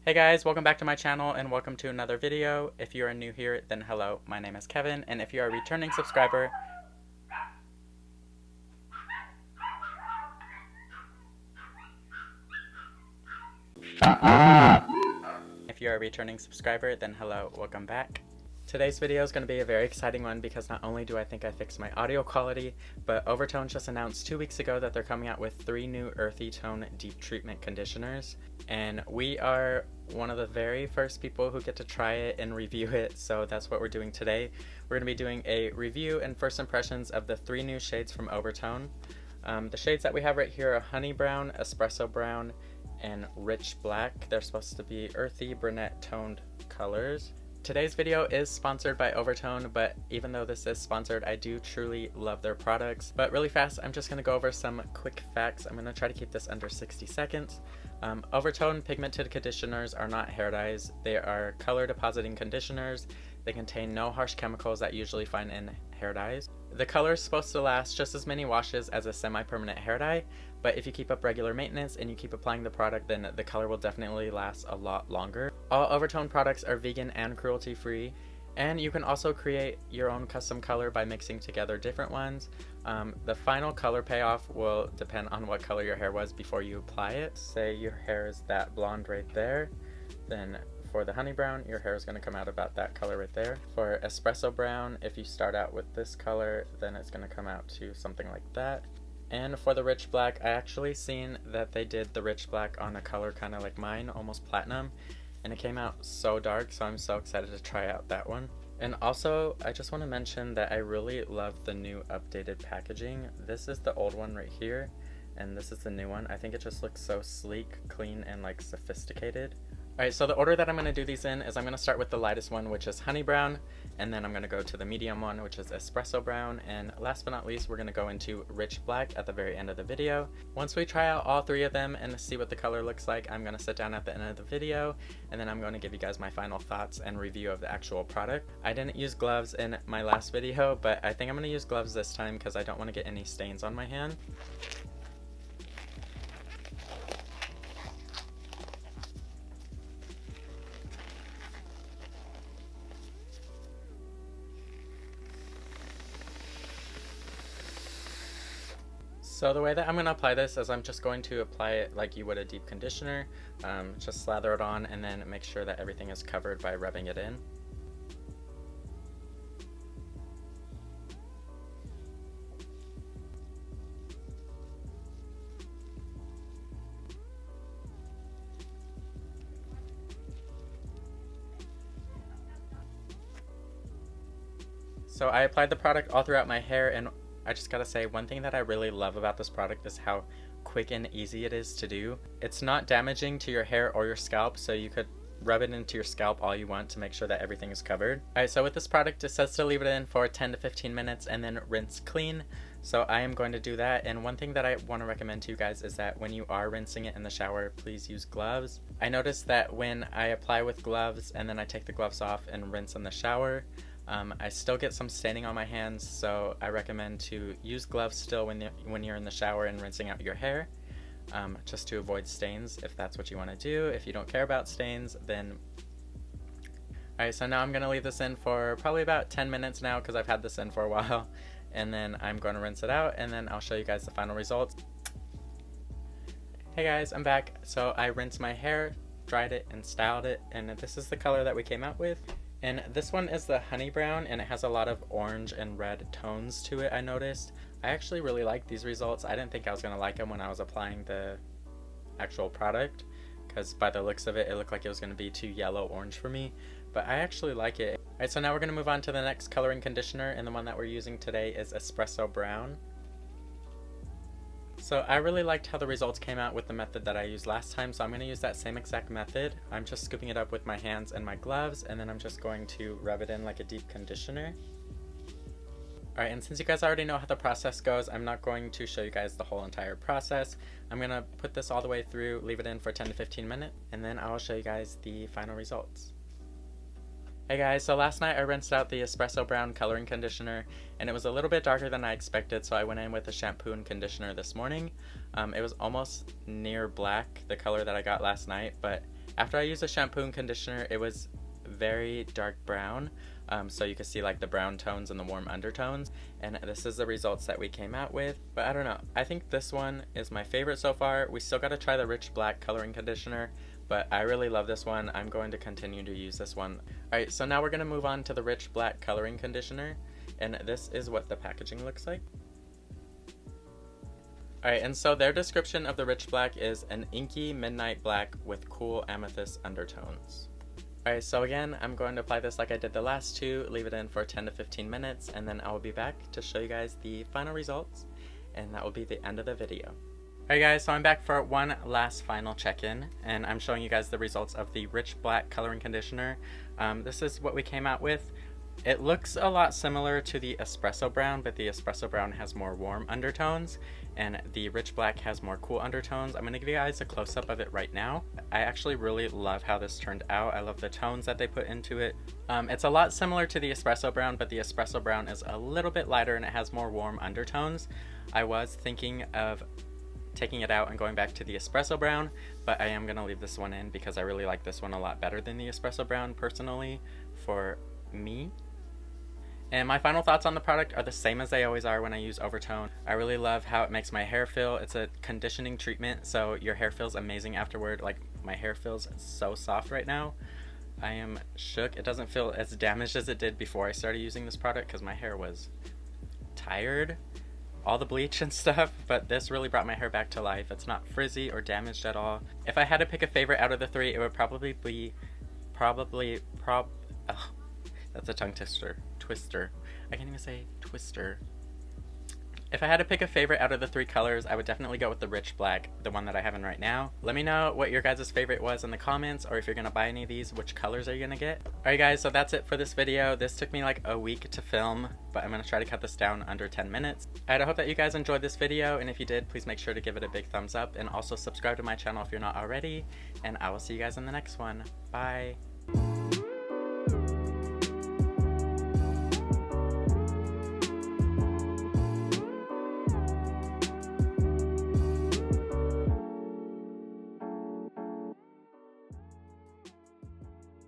Hey guys, welcome back to my channel and welcome to another video. If you are new here, then hello, my name is Kevin, and if you are a returning subscriber, then hello, welcome back. Today's video is going to be a very exciting one because not only do I think I fixed my audio quality, but Overtone just announced 2 weeks ago that they're coming out with 3 new Earthy Tone Deep Treatment Conditioners, and we are one of the very first people who get to try it and review it, so that's what we're doing today. We're going to be doing a review and first impressions of the 3 new shades from Overtone. The shades that we have right here are Honey Brown, Espresso Brown, and Rich Black. They're supposed to be earthy, brunette toned colors. Today's video is sponsored by Overtone, but even though this is sponsored, I do truly love their products. But really fast, I'm just going to go over some quick facts. I'm going to try to keep this under 60 seconds. Overtone pigmented conditioners are not hair dyes. They are color depositing conditioners. They contain no harsh chemicals that you usually find in hair dyes. The color is supposed to last just as many washes as a semi-permanent hair dye, but if you keep up regular maintenance and you keep applying the product, then the color will definitely last a lot longer. All Overtone products are vegan and cruelty-free, and you can also create your own custom color by mixing together different ones. The final color payoff will depend on what color your hair was before you apply it. Say your hair is that blonde right there, then for the Honey Brown, your hair is going to come out about that color right there. For Espresso Brown, if you start out with this color, then it's going to come out to something like that. And for the Rich Black, I actually seen that they did the Rich Black on a color kind of like mine, almost platinum, and it came out so dark, so I'm so excited to try out that one. And also, I just want to mention that I really love the new updated packaging. This is the old one right here, and this is the new one. I think it just looks so sleek, clean, and like sophisticated. Alright, so the order that I'm going to do these in is I'm going to start with the lightest one, which is Honey Brown, and then I'm going to go to the medium one, which is Espresso Brown, and last but not least, we're going to go into Rich Black at the very end of the video. Once we try out all 3 of them and see what the color looks like, I'm going to sit down at the end of the video, and then I'm going to give you guys my final thoughts and review of the actual product. I didn't use gloves in my last video, but I think I'm going to use gloves this time because I don't want to get any stains on my hand. So the way that I'm going to apply this is I'm just going to apply it like you would a deep conditioner. Just slather it on and then make sure that everything is covered by rubbing it in. So I applied the product all throughout my hair, and I just gotta say, one thing that I really love about this product is how quick and easy it is to do. It's not damaging to your hair or your scalp, so you could rub it into your scalp all you want to make sure that everything is covered. Alright, so with this product, it says to leave it in for 10 to 15 minutes and then rinse clean. So I am going to do that, and one thing that I want to recommend to you guys is that when you are rinsing it in the shower, please use gloves. I noticed that when I apply with gloves and then I take the gloves off and rinse in the shower, I still get some staining on my hands, so I recommend to use gloves still when you're in the shower and rinsing out your hair, just to avoid stains if that's what you want to do. If you don't care about stains, then... Alright, so now I'm going to leave this in for probably about 10 minutes now because I've had this in for a while, and then I'm going to rinse it out, and then I'll show you guys the final results. Hey guys, I'm back. So I rinsed my hair, dried it, and styled it, and this is the color that we came out with. And this one is the Honey Brown, and it has a lot of orange and red tones to it, I noticed. I actually really like these results. I didn't think I was going to like them when I was applying the actual product, because by the looks of it, it looked like it was going to be too yellow-orange for me. But I actually like it. Alright, so now we're going to move on to the next coloring conditioner, and the one that we're using today is Espresso Brown. So I really liked how the results came out with the method that I used last time, so I'm going to use that same exact method. I'm just scooping it up with my hands and my gloves, and then I'm just going to rub it in like a deep conditioner. Alright, and since you guys already know how the process goes, I'm not going to show you guys the whole entire process. I'm going to put this all the way through, leave it in for 10 to 15 minutes, and then I will show you guys the final results. Hey guys, so last night I rinsed out the Espresso Brown coloring conditioner, and it was a little bit darker than I expected, so I went in with a shampoo and conditioner this morning. It was almost near black, the color that I got last night, but After I used the shampoo and conditioner, it was very dark brown, so you can see like the brown tones and the warm undertones, and this is the results that we came out with. But I don't know, I think this one is my favorite so far. We still got to try the rich black coloring conditioner, but I really love this one. I'm going to continue to use this one. Alright, so now we're going to move on to the rich black coloring conditioner, and this is what the packaging looks like. Alright, and so their description of the rich black is an inky midnight black with cool amethyst undertones. Alright, so again, I'm going to apply this like I did the last two, leave it in for 10 to 15 minutes, and then I will be back to show you guys the final results, and that will be the end of the video. Alright guys, so I'm back for one last final check-in, and I'm showing you guys the results of the rich black coloring conditioner. This is what we came out with. It looks a lot similar to the Espresso Brown, but the Espresso Brown has more warm undertones, and the rich black has more cool undertones. I'm going to give you guys a close-up of it right now. I actually really love how this turned out. I love the tones that they put into it. It's a lot similar to the Espresso Brown, but the Espresso Brown is a little bit lighter and it has more warm undertones. I was thinking of taking it out and going back to the Espresso Brown, but I am going to leave this one in because I really like this one a lot better than the Espresso Brown personally for me. And my final thoughts on the product are the same as they always are when I use Overtone. I really love how it makes my hair feel. It's a conditioning treatment, so your hair feels amazing afterward. Like, my hair feels so soft right now. I am shook. It doesn't feel as damaged as it did before I started using this product because my hair was tired, all the bleach and stuff, but this really brought my hair back to life. It's not frizzy or damaged at all. If I had to pick a favorite out of the three, it would probably be, that's a tongue twister. I can't even say twister. If I had to pick a favorite out of the three colors, I would definitely go with the rich black, the one that I have in right now. Let me know what your guys' favorite was in the comments, or if you're gonna buy any of these, which colors are you gonna get? Alright guys, so that's it for this video. This took me like a week to film, but I'm gonna try to cut this down under 10 minutes. I hope that you guys enjoyed this video, and if you did, please make sure to give it a big thumbs up, and also subscribe to my channel if you're not already, and I will see you guys in the next one. Bye!